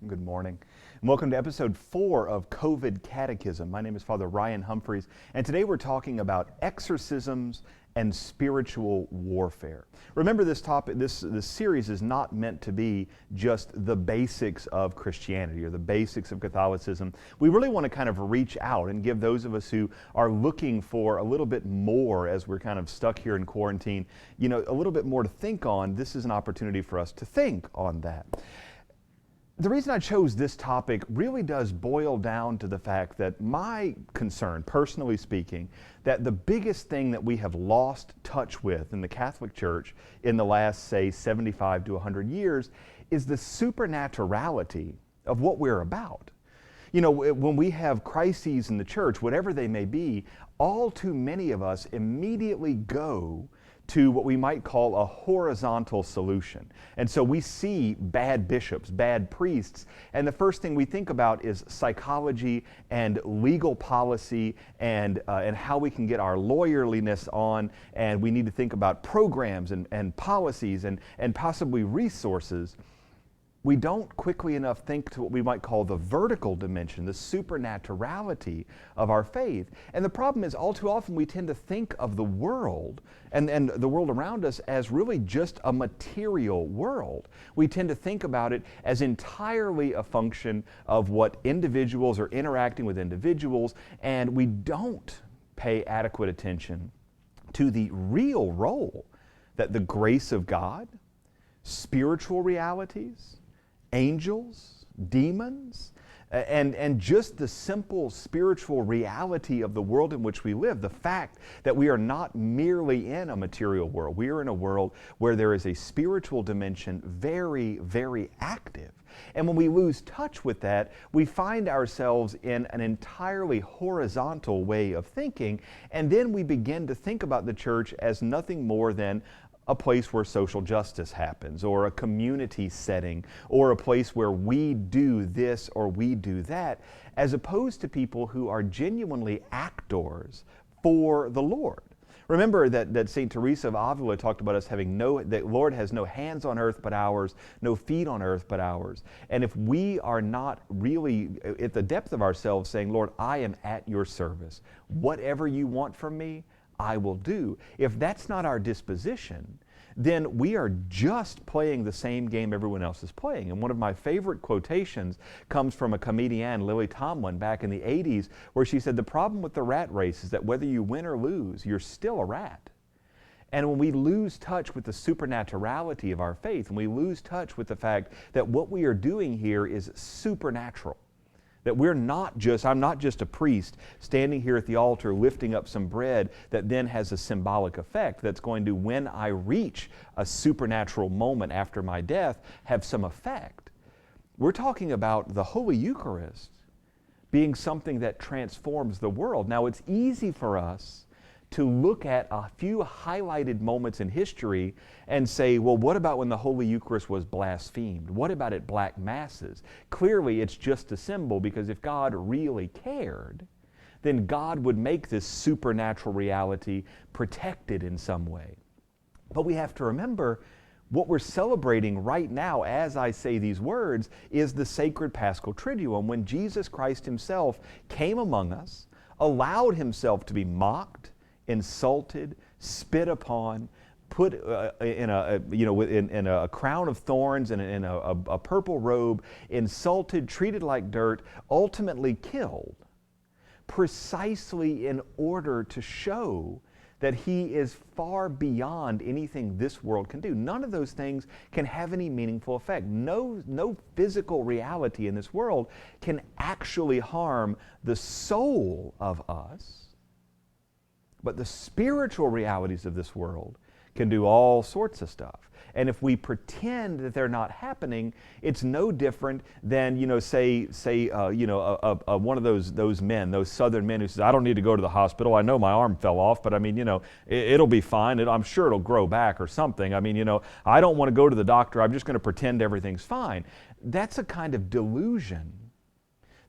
Good morning, and welcome to episode 4 of COVID Catechism. My name is Father Ryan Humphreys, and today we're talking about exorcisms and spiritual warfare. Remember, this topic, this series is not meant to be just the basics of Christianity or the basics of Catholicism. We really want to kind of reach out and give those of us who are looking for a little bit more as we're kind of stuck here in quarantine, a little bit more to think on. This is an opportunity for us to think on that. The reason I chose this topic really does boil down to the fact that my concern, personally speaking, that the biggest thing that we have lost touch with in the Catholic Church in the last, say, 75 to 100 years is the supernaturality of what we're about. When we have crises in the church, whatever they may be, all too many of us immediately go to what we might call a horizontal solution. And so we see bad bishops, bad priests, and the first thing we think about is psychology and legal policy and how we can get our lawyerliness on, and we need to think about programs and policies and possibly resources. We don't quickly enough think to what we might call the vertical dimension, the supernaturality of our faith. And the problem is, all too often we tend to think of the world and the world around us as really just a material world. We tend to think about it as entirely a function of what individuals are interacting with individuals, and we don't pay adequate attention to the real role that the grace of God, spiritual realities, angels, demons, and just the simple spiritual reality of the world in which we live. The fact that we are not merely in a material world. We are in a world where there is a spiritual dimension very, very active. And when we lose touch with that, we find ourselves in an entirely horizontal way of thinking, and then we begin to think about the church as nothing more than a place where social justice happens, or a community setting, or a place where we do this or we do that, as opposed to people who are genuinely actors for the Lord. Remember that St. Teresa of Avila talked about us having that Lord has no hands on earth but ours, no feet on earth but ours. And if we are not really at the depth of ourselves saying, Lord, I am at your service. Whatever you want from me, I will do. If that's not our disposition, then we are just playing the same game everyone else is playing. And one of my favorite quotations comes from a comedian, Lily Tomlin, back in the 80s, where she said, the problem with the rat race is that whether you win or lose, you're still a rat. And when we lose touch with the supernaturality of our faith, and we lose touch with the fact that what we are doing here is supernatural, that I'm not just a priest standing here at the altar lifting up some bread that then has a symbolic effect that's going to, when I reach a supernatural moment after my death, have some effect. We're talking about the Holy Eucharist being something that transforms the world. Now, it's easy for us to look at a few highlighted moments in history and say, well, what about when the Holy Eucharist was blasphemed? What about at Black Masses? Clearly, it's just a symbol, because if God really cared, then God would make this supernatural reality protected in some way. But we have to remember, what we're celebrating right now as I say these words is the sacred Paschal Triduum, when Jesus Christ himself came among us, allowed himself to be mocked, insulted, spit upon, put in a crown of thorns and in a purple robe, insulted, treated like dirt, ultimately killed, precisely in order to show that he is far beyond anything this world can do. None of those things can have any meaningful effect. No physical reality in this world can actually harm the soul of us. But the spiritual realities of this world can do all sorts of stuff. And if we pretend that they're not happening, it's no different than, one of those men, those Southern men who says, I don't need to go to the hospital. I know my arm fell off, but it'll be fine. I'm sure it'll grow back or something. I don't want to go to the doctor. I'm just going to pretend everything's fine. That's a kind of delusion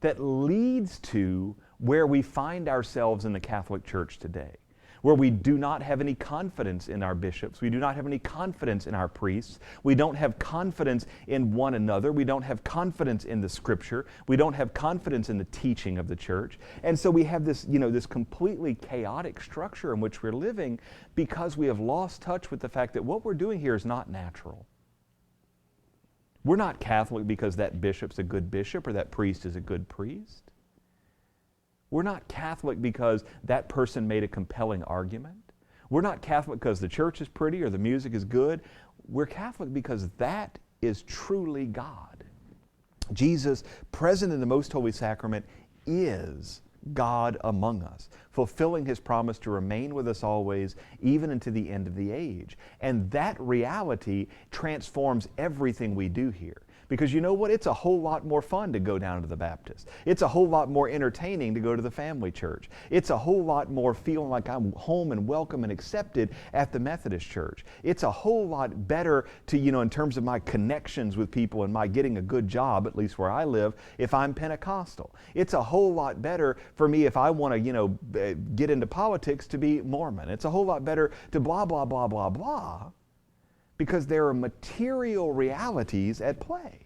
that leads to where we find ourselves in the Catholic Church today. where we do not have any confidence in our bishops. We do not have any confidence in our priests. We don't have confidence in one another. We don't have confidence in the Scripture. We don't have confidence in the teaching of the church. And so we have this, this completely chaotic structure in which we're living because we have lost touch with the fact that what we're doing here is not natural. We're not Catholic because that bishop's a good bishop or that priest is a good priest. We're not Catholic because that person made a compelling argument. We're not Catholic because the church is pretty or the music is good. We're Catholic because that is truly God. Jesus, present in the Most Holy Sacrament, is God among us, fulfilling His promise to remain with us always, even unto the end of the age. And that reality transforms everything we do here. Because you know what? It's a whole lot more fun to go down to the Baptist. It's a whole lot more entertaining to go to the family church. It's a whole lot more feeling like I'm home and welcome and accepted at the Methodist church. It's a whole lot better to, in terms of my connections with people and my getting a good job, at least where I live, if I'm Pentecostal. It's a whole lot better for me if I want to, get into politics to be Mormon. It's a whole lot better to blah, blah, blah, blah, blah. Because there are material realities at play.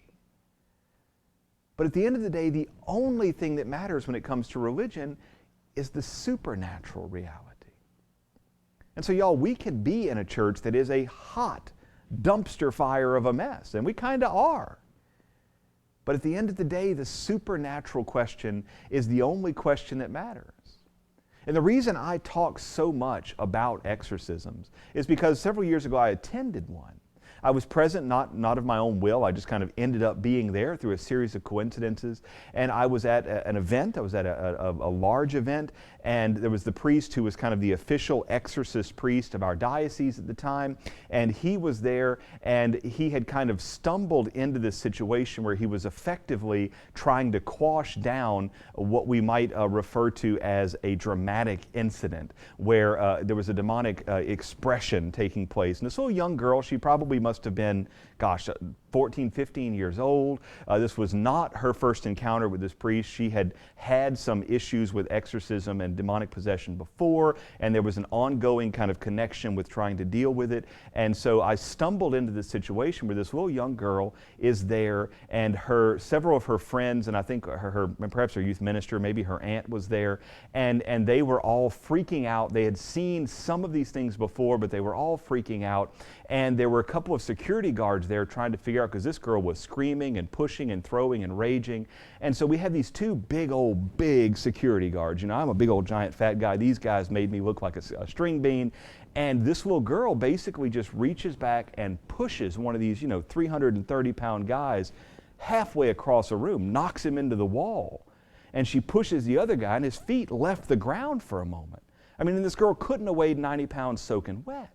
But at the end of the day, the only thing that matters when it comes to religion is the supernatural reality. And so y'all, we could be in a church that is a hot dumpster fire of a mess, and we kind of are. But at the end of the day, the supernatural question is the only question that matters. And the reason I talk so much about exorcisms is because several years ago I attended one. I was present, not of my own will. I just kind of ended up being there through a series of coincidences. And I was at an event. I was at a large event, and there was the priest who was kind of the official exorcist priest of our diocese at the time. And he was there, and he had kind of stumbled into this situation where he was effectively trying to quash down what we might refer to as a dramatic incident, where there was a demonic expression taking place. And this little young girl, she probably must have been, 14, 15 years old. This was not her first encounter with this priest. She had had some issues with exorcism and demonic possession before, and there was an ongoing kind of connection with trying to deal with it. And so I stumbled into this situation where this little young girl is there, and several of her friends, and I think perhaps her youth minister, maybe her aunt was there, and they were all freaking out. They had seen some of these things before, but they were all freaking out. And there were a couple of security guards there trying to figure out, because this girl was screaming and pushing and throwing and raging. And so we had these two big security guards. I'm a big old giant fat guy. These guys made me look like a string bean. And this little girl basically just reaches back and pushes one of these, 330-pound guys halfway across a room, knocks him into the wall. And she pushes the other guy, and his feet left the ground for a moment. And this girl couldn't have weighed 90 pounds soaking wet.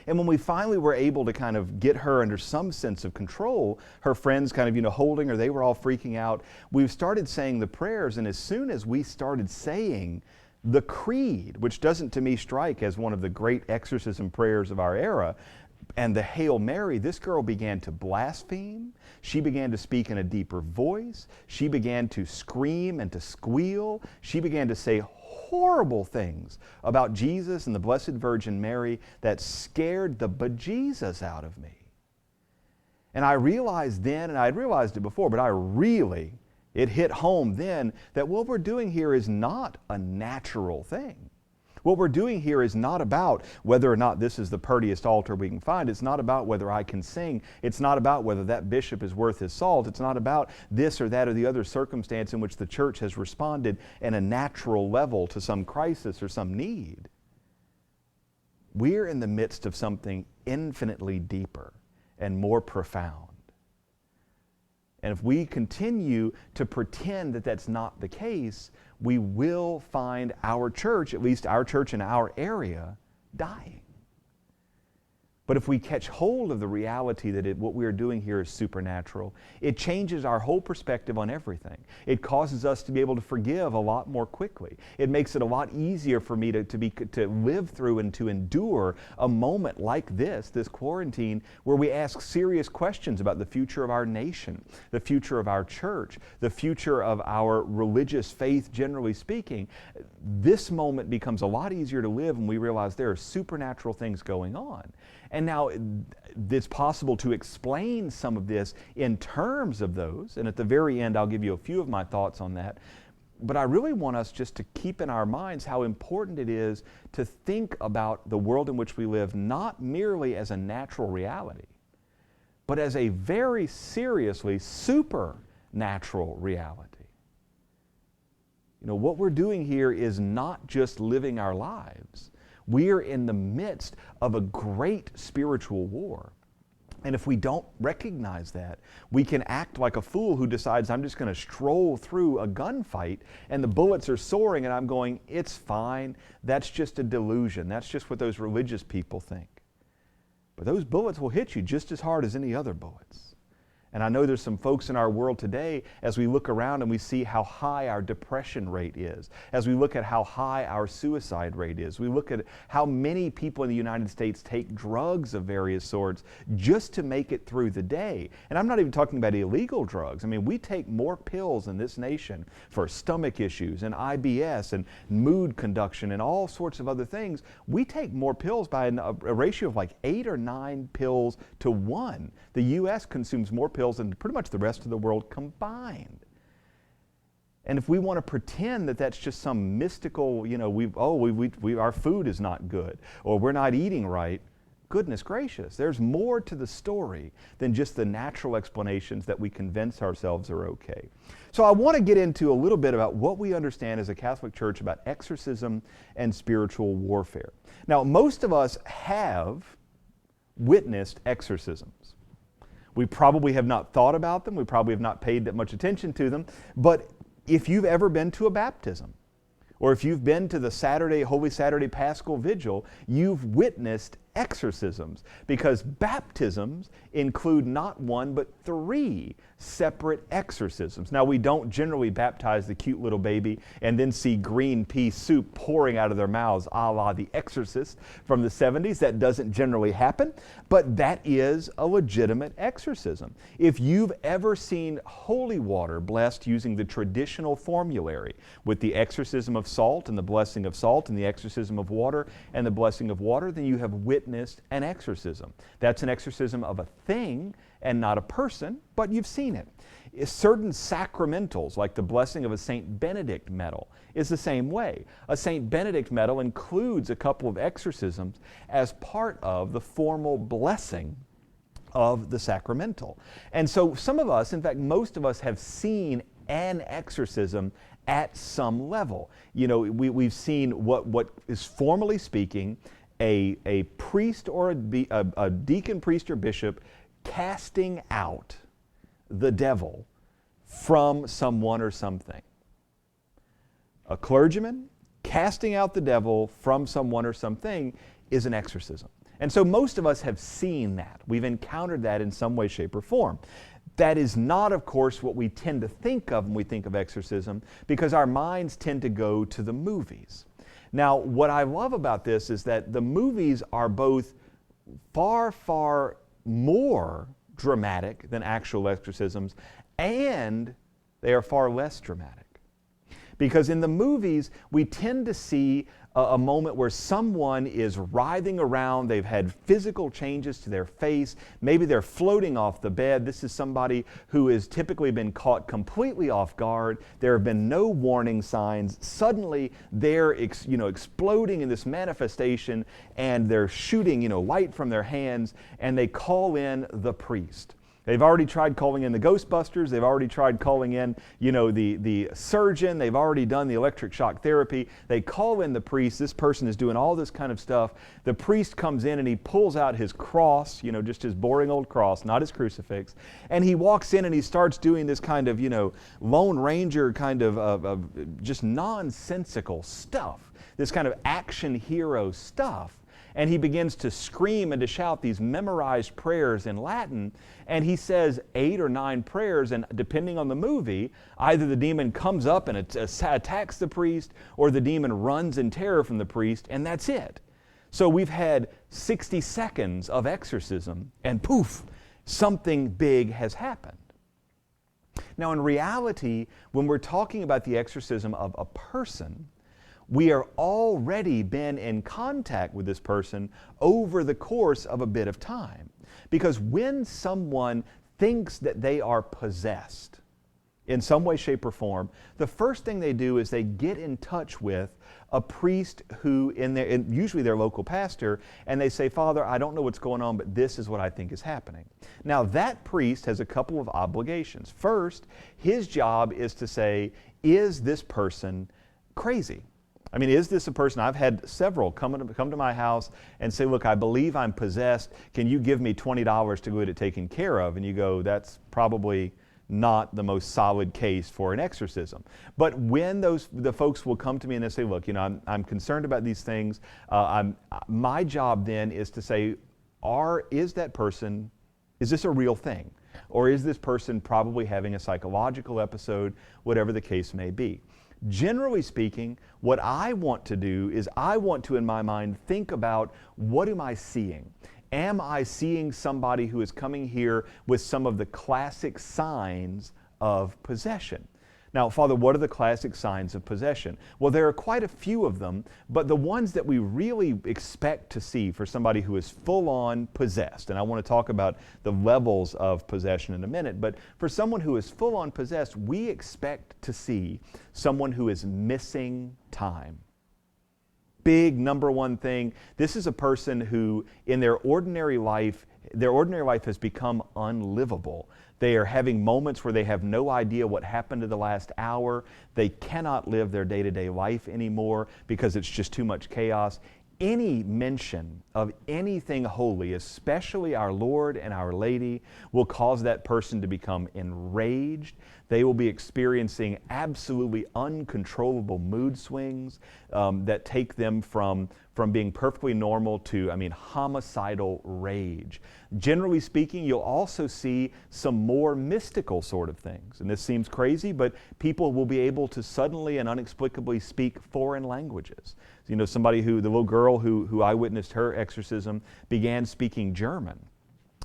And when we finally were able to kind of get her under some sense of control, her friends kind of, holding her, they were all freaking out. We started saying the prayers, and as soon as we started saying the creed, which doesn't to me strike as one of the great exorcism prayers of our era, and the Hail Mary, this girl began to blaspheme. She began to speak in a deeper voice. She began to scream and to squeal. She began to say horrible things about Jesus and the Blessed Virgin Mary that scared the bejesus out of me. And I realized then, and I'd realized it before, but it hit home then, that what we're doing here is not a natural thing. What we're doing here is not about whether or not this is the prettiest altar we can find. It's not about whether I can sing. It's not about whether that bishop is worth his salt. It's not about this or that or the other circumstance in which the church has responded in a natural level to some crisis or some need. We're in the midst of something infinitely deeper and more profound. And if we continue to pretend that that's not the case, we will find our church, at least our church in our area, dying. But if we catch hold of the reality that what we are doing here is supernatural, it changes our whole perspective on everything. It causes us to be able to forgive a lot more quickly. It makes it a lot easier for me to live through and to endure a moment like this quarantine, where we ask serious questions about the future of our nation, the future of our church, the future of our religious faith, generally speaking. This moment becomes a lot easier to live when we realize there are supernatural things going on. And now it's possible to explain some of this in terms of those, and at the very end I'll give you a few of my thoughts on that. But I really want us just to keep in our minds how important it is to think about the world in which we live not merely as a natural reality, but as a very seriously supernatural reality. You know, what we're doing here is not just living our lives. We are in the midst of a great spiritual war. And if we don't recognize that, we can act like a fool who decides, I'm just going to stroll through a gunfight and the bullets are soaring and I'm going, it's fine. That's just a delusion. That's just what those religious people think. But those bullets will hit you just as hard as any other bullets. And I know there's some folks in our world today, as we look around and we see how high our depression rate is, as we look at how high our suicide rate is, we look at how many people in the United States take drugs of various sorts just to make it through the day. And I'm not even talking about illegal drugs. I mean, we take more pills in this nation for stomach issues and IBS and mood conduction and all sorts of other things. We take more pills by a ratio of like 8 or 9 pills to 1. The U.S. consumes more pills than pretty much the rest of the world combined. And if we want to pretend that that's just some mystical, you know, our food is not good, or we're not eating right, goodness gracious, there's more to the story than just the natural explanations that we convince ourselves are okay. So I want to get into a little bit about what we understand as a Catholic Church about exorcism and spiritual warfare. Now, most of us have witnessed exorcisms. We probably have not thought about them. We probably have not paid that much attention to them. But if you've ever been to a baptism, or if you've been to the Holy Saturday Paschal Vigil, you've witnessed exorcisms, because baptisms include not 1 but 3 separate exorcisms. Now, we don't generally baptize the cute little baby and then see green pea soup pouring out of their mouths, a la The Exorcist from the 70s. That doesn't generally happen, but that is a legitimate exorcism. If you've ever seen holy water blessed using the traditional formulary, with the exorcism of salt and the blessing of salt and the exorcism of water and the blessing of water, then you have witnessed an exorcism. That's an exorcism of a thing and not a person, but you've seen it. Certain sacramentals, like the blessing of a St. Benedict medal, is the same way. A St. Benedict medal includes a couple of exorcisms as part of the formal blessing of the sacramental. And so some of us, in fact most of us, have seen an exorcism at some level. You know, we've seen what is, formally speaking, a priest or a deacon, priest, or bishop casting out the devil from someone or something. A clergyman casting out the devil from someone or something is an exorcism. And so most of us have seen that. We've encountered that in some way, shape, or form. That is not, of course, what we tend to think of when we think of exorcism, because our minds tend to go to the movies. Now, what I love about this is that the movies are both far, far more dramatic than actual exorcisms, and they are far less dramatic. Because in the movies, we tend to see a moment where someone is writhing around, they've had physical changes to their face, maybe they're floating off the bed. This is somebody who has typically been caught completely off guard. There have been no warning signs. Suddenly, they're exploding in this manifestation, and they're shooting light from their hands, and they call in the priest. They've already tried calling in the Ghostbusters. They've already tried calling in, the surgeon. They've already done the electric shock therapy. They call in the priest. This person is doing all this kind of stuff. The priest comes in and he pulls out his cross, just his boring old cross, not his crucifix. And he walks in and he starts doing this kind of, Lone Ranger kind of just nonsensical stuff, this kind of action hero stuff. and he begins to scream and to shout these memorized prayers in Latin, and he says 8 or 9 prayers, and depending on the movie, either the demon comes up and attacks the priest, or the demon runs in terror from the priest, and that's it. So we've had 60 seconds of exorcism, and poof, something big has happened. Now, in reality, when we're talking about the exorcism of a person, we are already been in contact with this person over the course of a bit of time. Because when someone thinks that they are possessed in some way, shape, or form, the first thing they do is they get in touch with a priest who, usually their local pastor, and they say, Father, I don't know what's going on, but this is what I think is happening. Now, that priest has a couple of obligations. First, his job is to say, is this person crazy? I mean, is this a person? I've had several come to my house and say, look, I believe I'm possessed. Can you give me $20 to go get it taken care of? And you go, that's probably not the most solid case for an exorcism. But when the folks will come to me and they say, look, I'm concerned about these things, my job then is to say, is this a real thing? Or is this person probably having a psychological episode, whatever the case may be? Generally speaking, what I want to do is I want to, in my mind, think about, what am I seeing? Am I seeing somebody who is coming here with some of the classic signs of possession? Now, Father, what are the classic signs of possession? Well, there are quite a few of them, but the ones that we really expect to see for somebody who is full-on possessed, and I want to talk about the levels of possession in a minute, but for someone who is full-on possessed, we expect to see someone who is missing time. Big number one thing, this is a person who in their ordinary life has become unlivable. They are having moments where they have no idea what happened to the last hour. They cannot live their day-to-day life anymore because it's just too much chaos. Any mention of anything holy, especially our Lord and Our Lady, will cause that person to become enraged. They will be experiencing absolutely uncontrollable mood swings that take them from being perfectly normal to, homicidal rage. Generally speaking, you'll also see some more mystical sort of things. And this seems crazy, but people will be able to suddenly and inexplicably speak foreign languages. The little girl who I witnessed her exorcism began speaking German.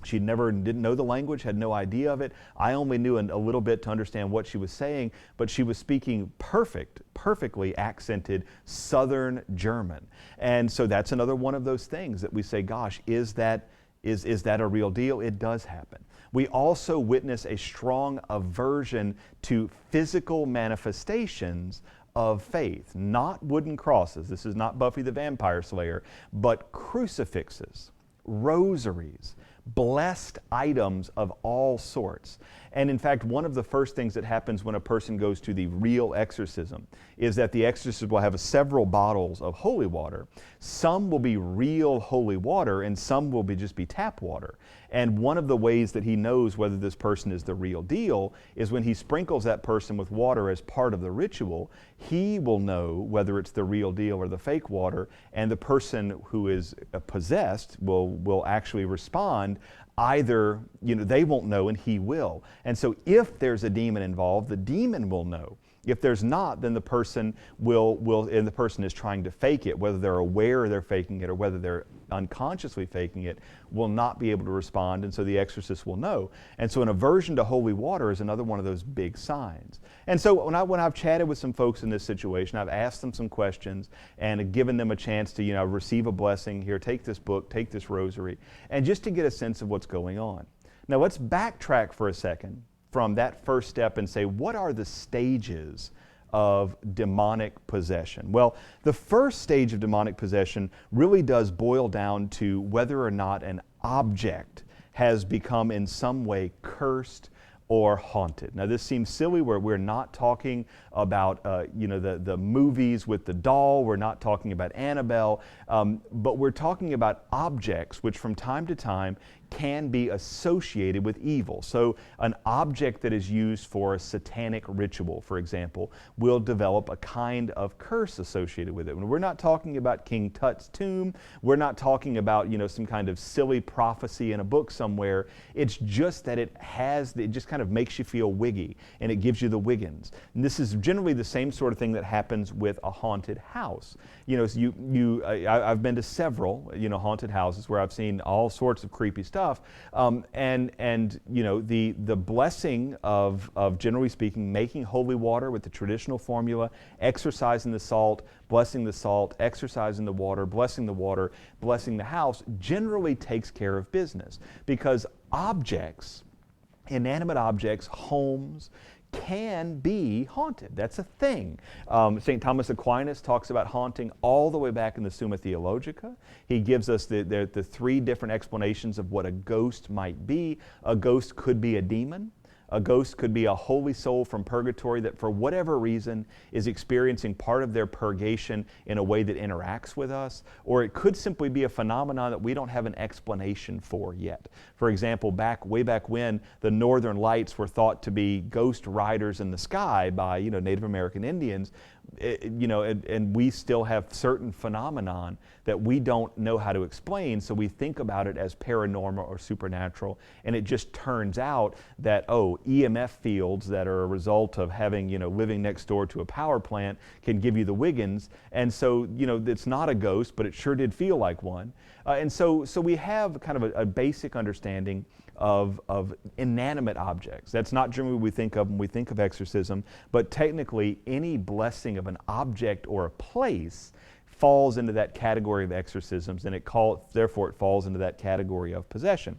She didn't know the language, had no idea of it. I only knew a little bit to understand what she was saying, but she was speaking perfectly accented Southern German. And so that's another one of those things that we say, gosh, is that a real deal? It does happen. We also witness a strong aversion to physical manifestations of faith, not wooden crosses. This is not Buffy the Vampire Slayer, but crucifixes, rosaries, blessed items of all sorts. And in fact, one of the first things that happens when a person goes to the real exorcism is that the exorcist will have several bottles of holy water. Some will be real holy water and some will just be tap water. And one of the ways that he knows whether this person is the real deal is when he sprinkles that person with water as part of the ritual, he will know whether it's the real deal or the fake water, and the person who is possessed will actually respond. Either, they won't know and he will. And so if there's a demon involved, the demon will know. If there's not, then the person and the person is trying to fake it, whether they're aware they're faking it or whether they're unconsciously faking it, will not be able to respond, and so the exorcist will know. And so an aversion to holy water is another one of those big signs. And so when I've chatted with some folks in this situation, I've asked them some questions and given them a chance to receive a blessing. Here, take this book, take this rosary, and just to get a sense of what's going on. Now let's backtrack for a second from that first step and say, what are the stages of demonic possession? Well, the first stage of demonic possession really does boil down to whether or not an object has become in some way cursed or haunted. Now this seems silly, where we're not talking about the movies with the doll, we're not talking about Annabelle, but we're talking about objects which from time to time can be associated with evil. So an object that is used for a satanic ritual, for example, will develop a kind of curse associated with it. And we're not talking about King Tut's tomb. We're not talking about, some kind of silly prophecy in a book somewhere. It's just that it just kind of makes you feel wiggy, and it gives you the wiggins. And this is generally the same sort of thing that happens with a haunted house. I've been to several, haunted houses where I've seen all sorts of creepy stuff, and the blessing of generally speaking, making holy water with the traditional formula, exorcising the salt, blessing the salt, exorcising the water, blessing the house, generally takes care of business, because objects, inanimate objects, homes, can be haunted. That's a thing. St. Thomas Aquinas talks about haunting all the way back in the Summa Theologica. He gives us the three different explanations of what a ghost might be. A ghost could be a demon. A ghost could be a holy soul from purgatory that for whatever reason is experiencing part of their purgation in a way that interacts with us. Or it could simply be a phenomenon that we don't have an explanation for yet. For example, way back when the Northern Lights were thought to be ghost riders in the sky by Native American Indians, and we still have certain phenomenon that we don't know how to explain, so we think about it as paranormal or supernatural, and it just turns out that, EMF fields that are a result of having, living next door to a power plant can give you the wiggins, and so, it's not a ghost, but it sure did feel like one. And so we have kind of a basic understanding of inanimate objects. That's not generally what we think of when we think of exorcism, but technically any blessing of an object or a place falls into that category of exorcisms, and therefore it falls into that category of possession.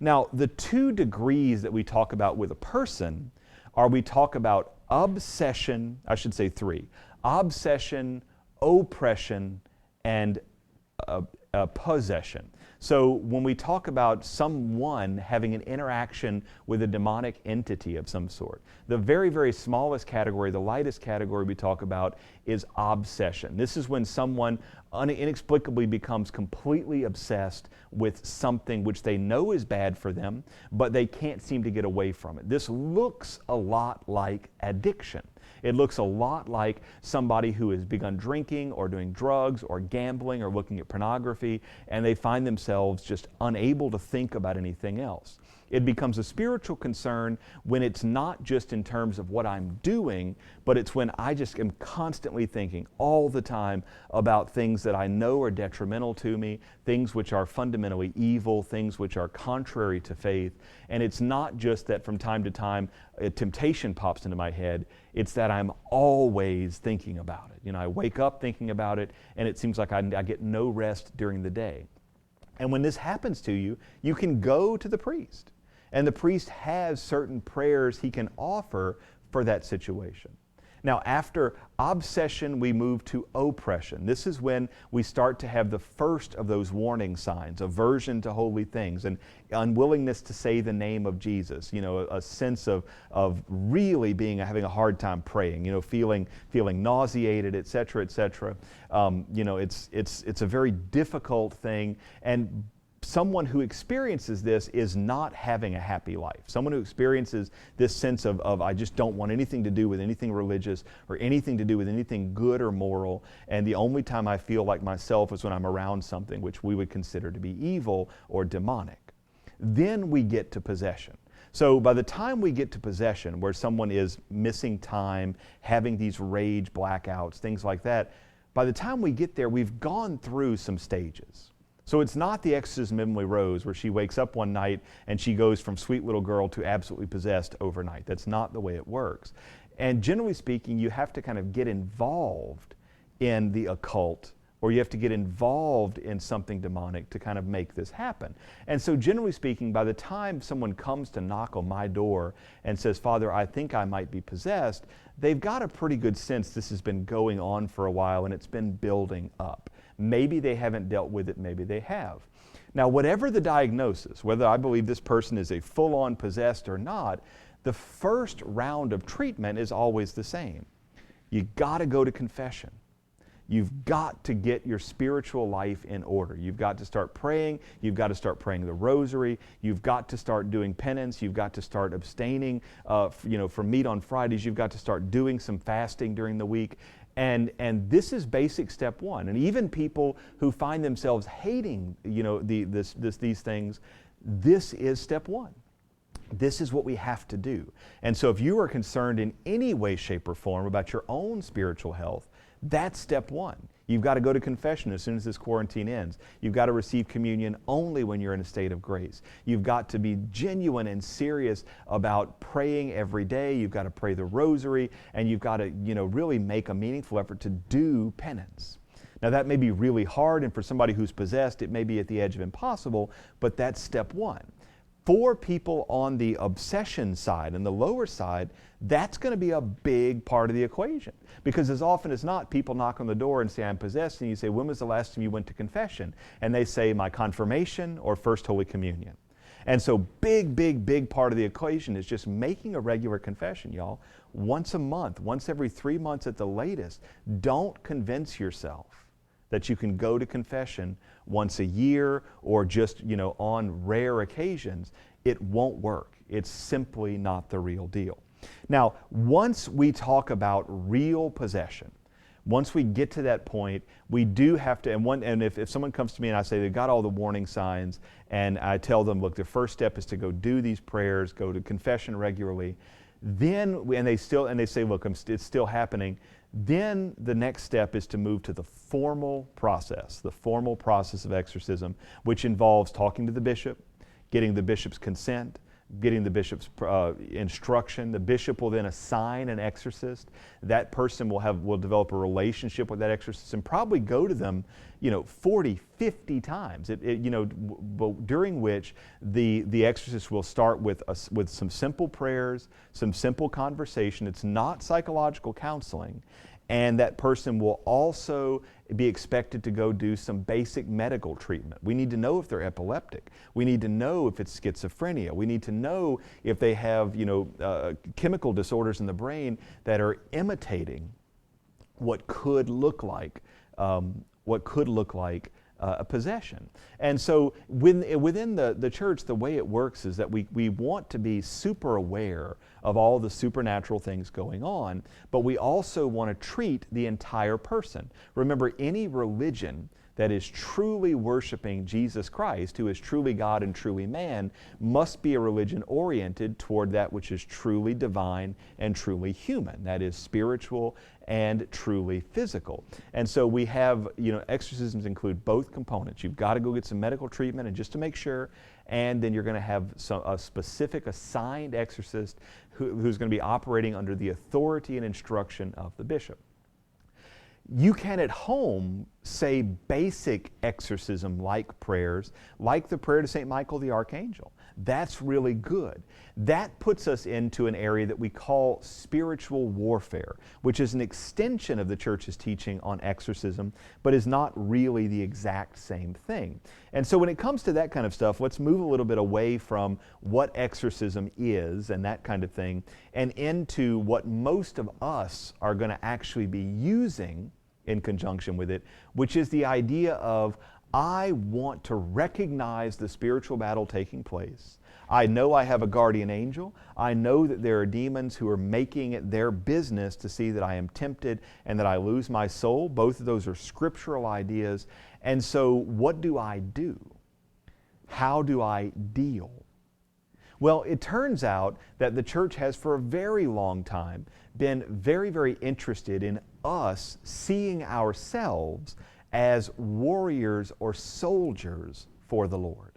Now, the 2 degrees that we talk about with a person we talk about obsession, I should say 3, obsession, oppression, and possession. So when we talk about someone having an interaction with a demonic entity of some sort, the very, very smallest category, the lightest category we talk about is obsession. This is when someone inexplicably becomes completely obsessed with something which they know is bad for them, but they can't seem to get away from it. This looks a lot like addiction. It looks a lot like somebody who has begun drinking or doing drugs or gambling or looking at pornography, and they find themselves just unable to think about anything else. It becomes a spiritual concern when it's not just in terms of what I'm doing, but it's when I just am constantly thinking all the time about things that I know are detrimental to me, things which are fundamentally evil, things which are contrary to faith. And it's not just that from time to time a temptation pops into my head, it's that I'm always thinking about it. I wake up thinking about it, and it seems like I get no rest during the day. And when this happens to you, you can go to the priest. And the priest has certain prayers he can offer for that situation. Now, after obsession, we move to oppression. This is when we start to have the first of those warning signs: aversion to holy things, and unwillingness to say the name of Jesus. A sense of really having a hard time praying. Feeling nauseated, etc., etc. It's a very difficult thing, and someone who experiences this is not having a happy life. Someone who experiences this sense of I just don't want anything to do with anything religious or anything to do with anything good or moral, and the only time I feel like myself is when I'm around something which we would consider to be evil or demonic. Then we get to possession. So by the time we get to possession, where someone is missing time, having these rage blackouts, things like that, by the time we get there, we've gone through some stages. So it's not the Exorcism of Emily Rose where she wakes up one night and she goes from sweet little girl to absolutely possessed overnight. That's not the way it works. And generally speaking, you have to kind of get involved in the occult, or you have to get involved in something demonic to kind of make this happen. And so generally speaking, by the time someone comes to knock on my door and says, "Father, I think I might be possessed," they've got a pretty good sense this has been going on for a while and it's been building up. Maybe they haven't dealt with it, maybe they have. Now, whatever the diagnosis, whether I believe this person is a full-on possessed or not, the first round of treatment is always the same. You got to go to confession. You've got to get your spiritual life in order. You've got to start praying. You've got to start praying the rosary. You've got to start doing penance. You've got to start abstaining from meat on Fridays. You've got to start doing some fasting during the week. And this is basic step one. And even people who find themselves hating these things, this is step one. This is what we have to do. And so if you are concerned in any way, shape, or form about your own spiritual health, that's step one. You've got to go to confession as soon as this quarantine ends. You've got to receive communion only when you're in a state of grace. You've got to be genuine and serious about praying every day. You've got to pray the rosary, and you've got to, really make a meaningful effort to do penance. Now that may be really hard, and for somebody who's possessed, it may be at the edge of impossible, but that's step one. For people on the obsession side and the lower side, that's going to be a big part of the equation. Because as often as not, people knock on the door and say, I'm possessed, and you say, when was the last time you went to confession? And they say, my confirmation or First Holy Communion. And so big part of the equation is just making a regular confession, y'all. Once a month, once every 3 months at the latest. Don't convince yourself that you can go to confession once a year or just, on rare occasions. It won't work. It's simply not the real deal. Now, once we talk about real possession, once we get to that point, we do have to, and if someone comes to me and I say they've got all the warning signs, and I tell them, look, the first step is to go do these prayers, go to confession regularly, then, and they say, look, it's still happening, then the next step is to move to the formal process of exorcism, which involves talking to the bishop, getting the bishop's consent, getting the bishop's instruction. The bishop will then assign an exorcist. That person will develop a relationship with that exorcist and probably go to them, 40, 50 times. During which the exorcist will start with some simple prayers, some simple conversation. It's not psychological counseling. And that person will also be expected to go do some basic medical treatment. We need to know if they're epileptic. We need to know if it's schizophrenia. We need to know if they have, chemical disorders in the brain that are imitating what could look like a possession. And so within the church, the way it works is that we want to be super aware of all the supernatural things going on, but we also want to treat the entire person. Remember, any religion that is truly worshiping Jesus Christ, who is truly God and truly man, must be a religion oriented toward that which is truly divine and truly human, that is spiritual and truly physical. And so we have, exorcisms include both components. You've got to go get some medical treatment, and just to make sure, and then you're going to have a specific assigned exorcist who's going to be operating under the authority and instruction of the bishop. You can at home say basic exorcism-like prayers, like the prayer to St. Michael the Archangel. That's really good. That puts us into an area that we call spiritual warfare, which is an extension of the Church's teaching on exorcism, but is not really the exact same thing. And so when it comes to that kind of stuff, let's move a little bit away from what exorcism is and that kind of thing, and into what most of us are going to actually be using in conjunction with it, which is the idea of, I want to recognize the spiritual battle taking place. I know I have a guardian angel. I know that there are demons who are making it their business to see that I am tempted and that I lose my soul. Both of those are scriptural ideas. And so what do I do? How do I deal? Well, it turns out that the church has for a very long time been very, very interested in us seeing ourselves as warriors or soldiers for the Lord.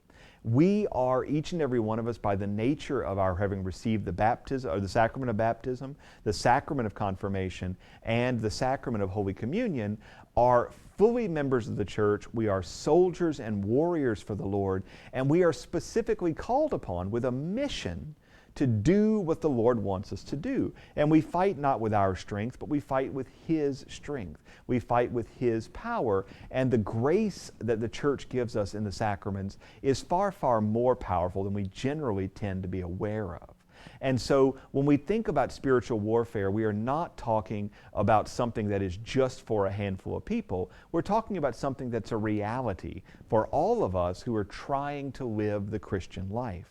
We are, each and every one of us, by the nature of our having received the baptism, or the sacrament of baptism, the sacrament of confirmation, and the sacrament of Holy Communion, are fully members of the church. We are soldiers and warriors for the Lord, and we are specifically called upon with a mission to do what the Lord wants us to do. And we fight not with our strength, but we fight with His strength. We fight with His power. And the grace that the church gives us in the sacraments is far, far more powerful than we generally tend to be aware of. And so when we think about spiritual warfare, we are not talking about something that is just for a handful of people. We're talking about something that's a reality for all of us who are trying to live the Christian life.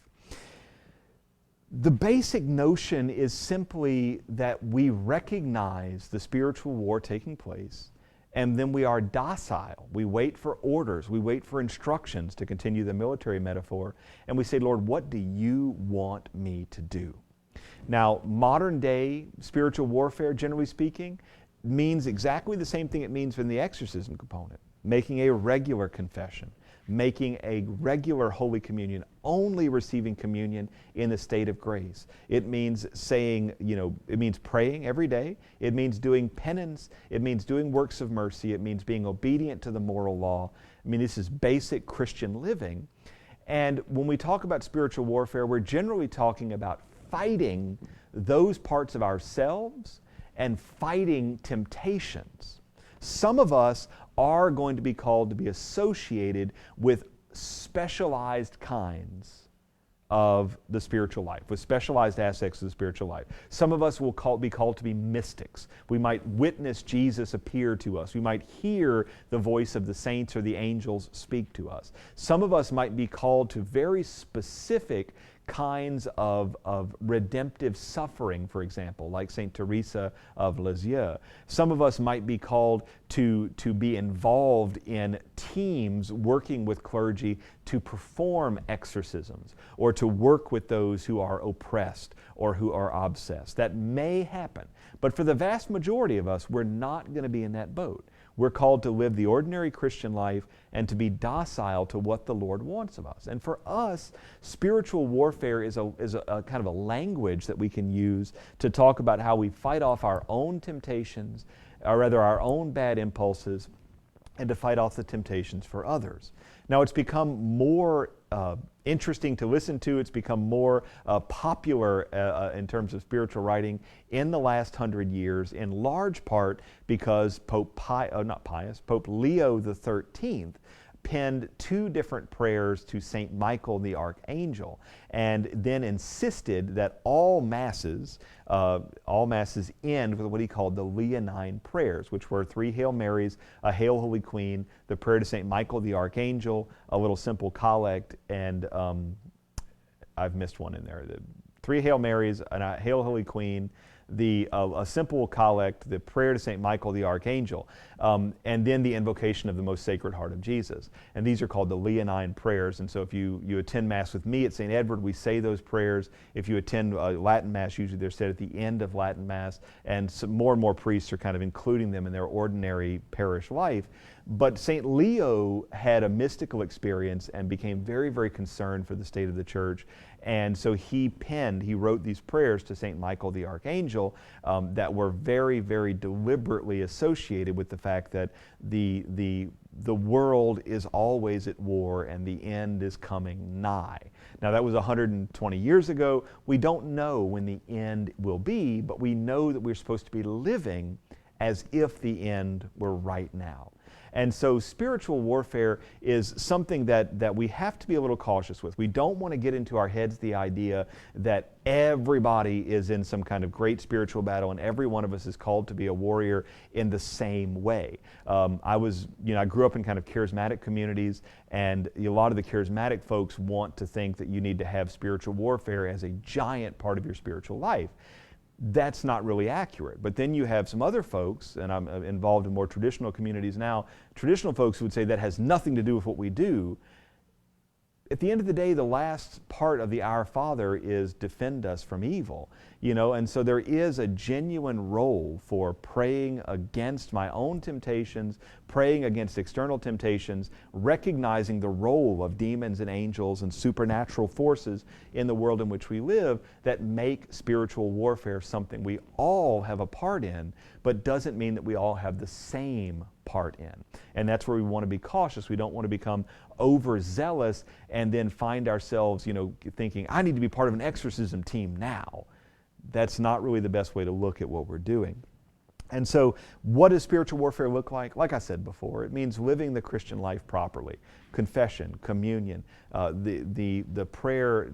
The basic notion is simply that we recognize the spiritual war taking place, and then we are docile. We wait for orders. We wait for instructions, to continue the military metaphor, and we say, Lord, what do you want me to do? Now, modern day spiritual warfare, generally speaking, means exactly the same thing it means in the exorcism component. Making a regular confession, making a regular Holy Communion, only receiving communion in the state of grace. It means saying, it means praying every day. It means doing penance. It means doing works of mercy. It means being obedient to the moral law. I mean, this is basic Christian living. And when we talk about spiritual warfare, we're generally talking about fighting those parts of ourselves and fighting temptations. Some of us are going to be called to be associated with specialized kinds of the spiritual life, with specialized aspects of the spiritual life. Some of us will be called to be mystics. We might witness Jesus appear to us. We might hear the voice of the saints or the angels speak to us. Some of us might be called to very specific kinds of redemptive suffering, for example, like St. Teresa of Lisieux. Some of us might be called to be involved in teams working with clergy to perform exorcisms or to work with those who are oppressed or who are obsessed. That may happen, but for the vast majority of us, we're not going to be in that boat. We're called to live the ordinary Christian life and to be docile to what the Lord wants of us. And for us, spiritual warfare is a kind of a language that we can use to talk about how we fight off our own temptations, or rather our own bad impulses, and to fight off the temptations for others. Now, it's become more interesting to listen to. It's become more popular in terms of spiritual writing in the last 100 years, in large part because Pope Leo XIII penned 2 different prayers to St. Michael the Archangel, and then insisted that all masses end with what he called the Leonine prayers, which were 3 Hail Marys, a Hail Holy Queen, the prayer to St. Michael the Archangel, a little simple collect, and I've missed one in there. The 3 Hail Marys, a Hail Holy Queen, a simple collect, the prayer to St. Michael the Archangel, and then the invocation of the Most Sacred Heart of Jesus. And these are called the Leonine prayers. And so if you attend Mass with me at St. Edward, we say those prayers. If you attend Latin Mass, usually they're said at the end of Latin Mass, and more and more priests are kind of including them in their ordinary parish life. But St. Leo had a mystical experience and became very, very concerned for the state of the church. And so he wrote these prayers to St. Michael the Archangel that were very, very deliberately associated with the fact that the world is always at war and the end is coming nigh. Now, that was 120 years ago. We don't know when the end will be, but we know that we're supposed to be living as if the end were right now. And so spiritual warfare is something that we have to be a little cautious with. We don't want to get into our heads the idea that everybody is in some kind of great spiritual battle and every one of us is called to be a warrior in the same way. I grew up in kind of charismatic communities, and a lot of the charismatic folks want to think that you need to have spiritual warfare as a giant part of your spiritual life. That's not really accurate. But then you have some other folks, and I'm involved in more traditional communities now, traditional folks who would say that has nothing to do with what we do. At the end of the day, the last part of the Our Father is defend us from evil, and so there is a genuine role for praying against my own temptations, praying against external temptations, recognizing the role of demons and angels and supernatural forces in the world in which we live that make spiritual warfare something we all have a part in, but doesn't mean that we all have the same part in. And that's where we want to be cautious. We don't want to become overzealous and then find ourselves, thinking, I need to be part of an exorcism team now. That's not really the best way to look at what we're doing. And so what does spiritual warfare look like? Like I said before, it means living the Christian life properly. Confession, communion, the prayer,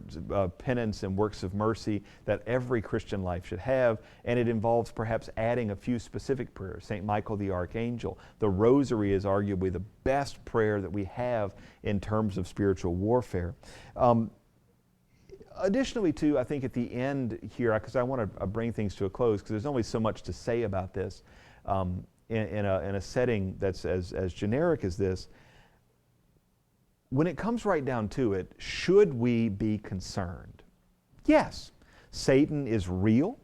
penance, and works of mercy that every Christian life should have. And it involves perhaps adding a few specific prayers. St. Michael the Archangel. The Rosary is arguably the best prayer that we have in terms of spiritual warfare. Additionally, too, I think at the end here, because I want to bring things to a close, because there's only so much to say about this in a setting that's as generic as this. When it comes right down to it, should we be concerned? Yes, Satan is real.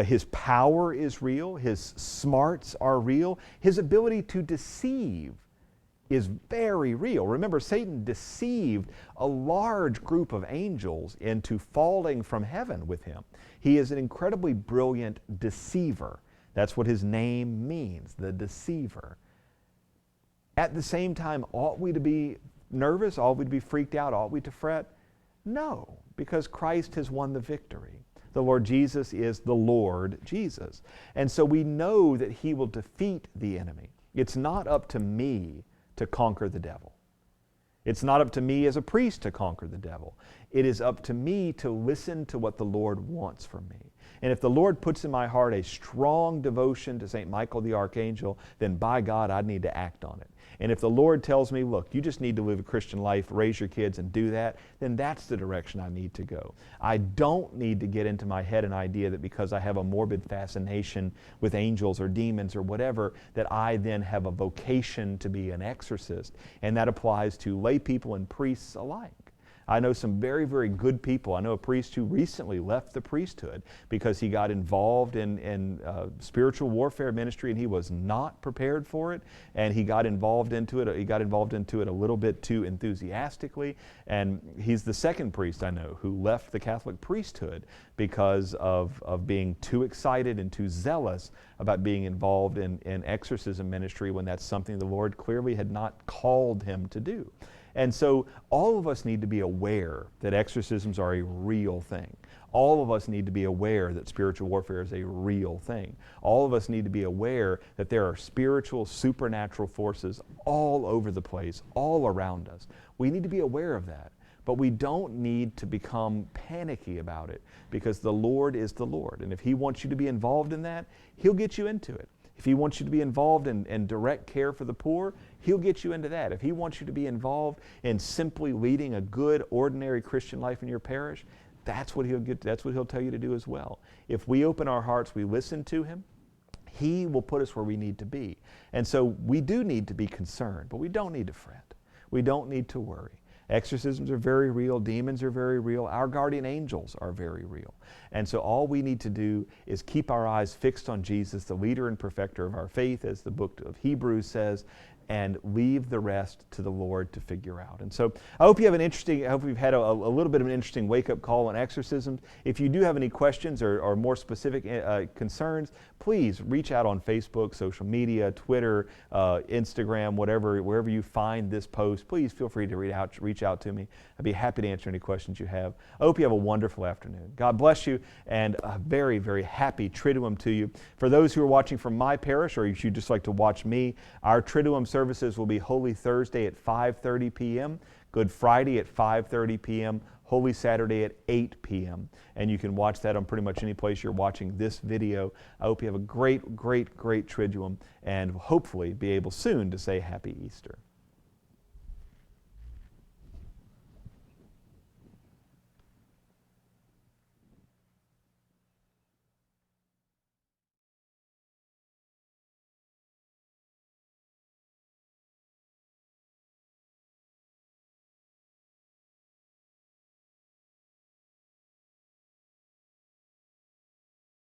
His power is real. His smarts are real. His ability to deceive is very real. Remember, Satan deceived a large group of angels into falling from heaven with him. He is an incredibly brilliant deceiver. That's what his name means, the deceiver. At the same time, ought we to be nervous? Ought we to be freaked out? Ought we to fret? No, because Christ has won the victory. The Lord Jesus is the Lord Jesus. And so we know that He will defeat the enemy. It's not up to me to conquer the devil. It's not up to me as a priest to conquer the devil. It is up to me to listen to what the Lord wants from me. And if the Lord puts in my heart a strong devotion to St. Michael the Archangel, then by God, I need to act on it. And if the Lord tells me, look, you just need to live a Christian life, raise your kids and do that, then that's the direction I need to go. I don't need to get into my head an idea that because I have a morbid fascination with angels or demons or whatever, that I then have a vocation to be an exorcist. And that applies to lay people and priests alike. I know some very, very good people. I know a priest who recently left the priesthood because he got involved in spiritual warfare ministry and he was not prepared for it, and he got involved into it. He got involved into it a little bit too enthusiastically, and he's the second priest I know who left the Catholic priesthood because of being too excited and too zealous about being involved in exorcism ministry when that's something the Lord clearly had not called him to do. And so all of us need to be aware that exorcisms are a real thing. All of us need to be aware that spiritual warfare is a real thing. All of us need to be aware that there are spiritual, supernatural forces all over the place, all around us. We need to be aware of that. But we don't need to become panicky about it, because the Lord is the Lord. And if He wants you to be involved in that, He'll get you into it. If He wants you to be involved in direct care for the poor, He'll get you into that. If He wants you to be involved in simply leading a good, ordinary Christian life in your parish, that's what He'll tell you to do as well. If we open our hearts, we listen to Him, He will put us where we need to be. And so we do need to be concerned, but we don't need to fret. We don't need to worry. Exorcisms are very real. Demons are very real. Our guardian angels are very real. And so all we need to do is keep our eyes fixed on Jesus, the leader and perfecter of our faith, as the book of Hebrews says, and leave the rest to the Lord to figure out. And so I hope you've had a little bit of an interesting wake-up call on exorcisms. If you do have any questions or more specific concerns, please reach out on Facebook, social media, Twitter, Instagram, wherever you find this post. Please feel free to reach out to me. I'd be happy to answer any questions you have. I hope you have a wonderful afternoon. God bless you, and a very, very happy Triduum to you. For those who are watching from my parish, or if you'd just like to watch me, our Triduum services will be Holy Thursday at 5:30 p.m., Good Friday at 5:30 p.m., Holy Saturday at 8 p.m. And you can watch that on pretty much any place you're watching this video. I hope you have a great, great, great Triduum, and hopefully be able soon to say Happy Easter.